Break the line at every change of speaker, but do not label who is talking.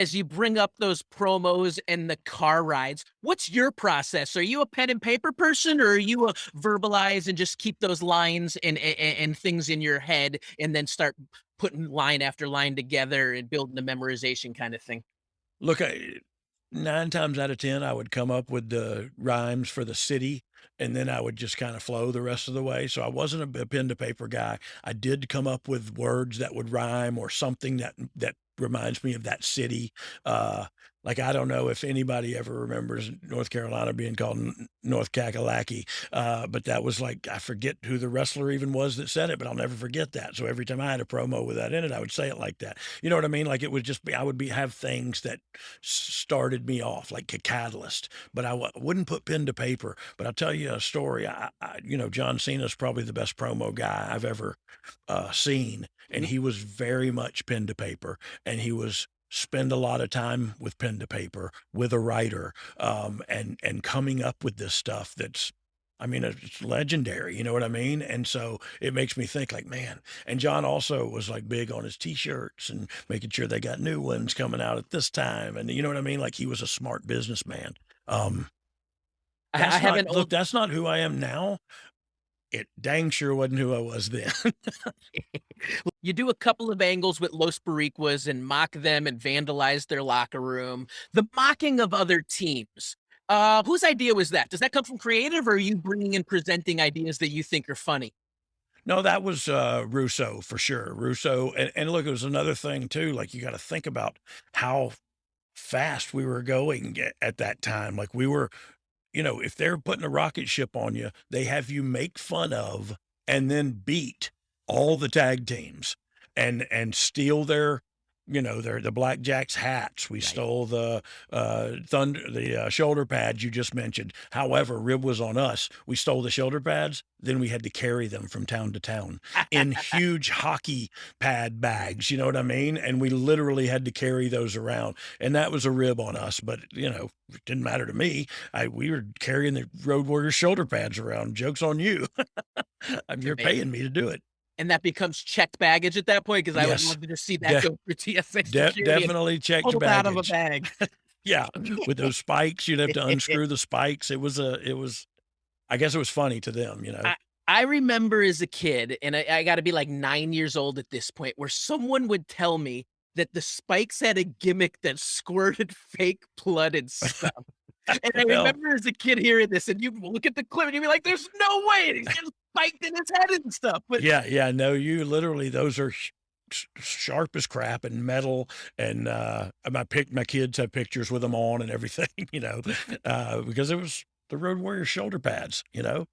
As you bring up those promos and the car rides, what's your process? Are you a pen and paper person, or are you a verbalize and just keep those lines and things in your head and then start putting line after line together and building the memorization kind of thing?
Look, 9 times out of 10, I would come up with the rhymes for the city, and then I would just kinda flow the rest of the way, so I wasn't a pen to paper guy. I did come up with words that would rhyme or something that reminds me of that city. Like, I don't know if anybody ever remembers North Carolina being called N North Kakalaki, but that was like I forget who the wrestler even was that said it, but I'll never forget that, so every time I had a promo with that in it, I would say it like that. You know what I mean? Like, it would just be I would be have things that started me off like a catalyst, but wouldn't put pen to paper. But I'll tell you a story. John Cena's probably the best promo guy I've ever seen, and
Mhm.
he was very much pen to paper, and he was spend a lot of time with pen to paper with a writer, and coming up with this stuff that's I mean, it's legendary, you know what I mean? And so it makes me think like, man, and John also was like big on his t-shirts and making sure they got new ones coming out at this time. And you know what I mean? Like he was a smart businessman. Um,
I have an
look,
old
that's not who I am now. It dang sure wasn't who I was then.
You do a couple of angles with Los Boricuas and mock them and vandalize their locker room. The mocking of other teams. Whose idea was that? Does that come from creative, or are you bringing and presenting ideas that you think are funny?
No, that was Russo for sure. Russo, and look, it was another thing too. Like you got to think about how fast we were going at that time. Like we were if they're putting a rocket ship on you, they have you make fun of and then beat all the tag teams and steal their the Blackjacks hats. We
Right.
stole the shoulder pads you just mentioned. However, rib was on us. We stole the shoulder pads, then we had to carry them from town to town in huge hockey pad bags. You know what I mean? And we literally had to carry those around, and that was a rib on us. But it didn't matter to me. We were carrying the Road Warrior shoulder pads around. Joke's on you.
It's
You're
amazing.
paying me to do it.
And that becomes checked baggage at that point, because I would
Yes.
love to just see that
De
go through TSA security and
definitely checked
pulled out of a
baggage.
bag.
Yeah, with those spikes, you'd have to unscrew the spikes. It was I guess it was funny to them, you know?
I I remember as a kid, and I gotta be like 9 years old at this point, where someone would tell me that the spikes had a gimmick that squirted fake blood and stuff. And I
Well,
remember as a kid hearing this, and you look at the clip and you'd be like, "There's no way!" And he's just spiked in his head and stuff. But
yeah, yeah, no, you literally those are sharp as crap and metal, and, my kids have pictures with them on and everything, because it was the Road Warrior shoulder pads, you know?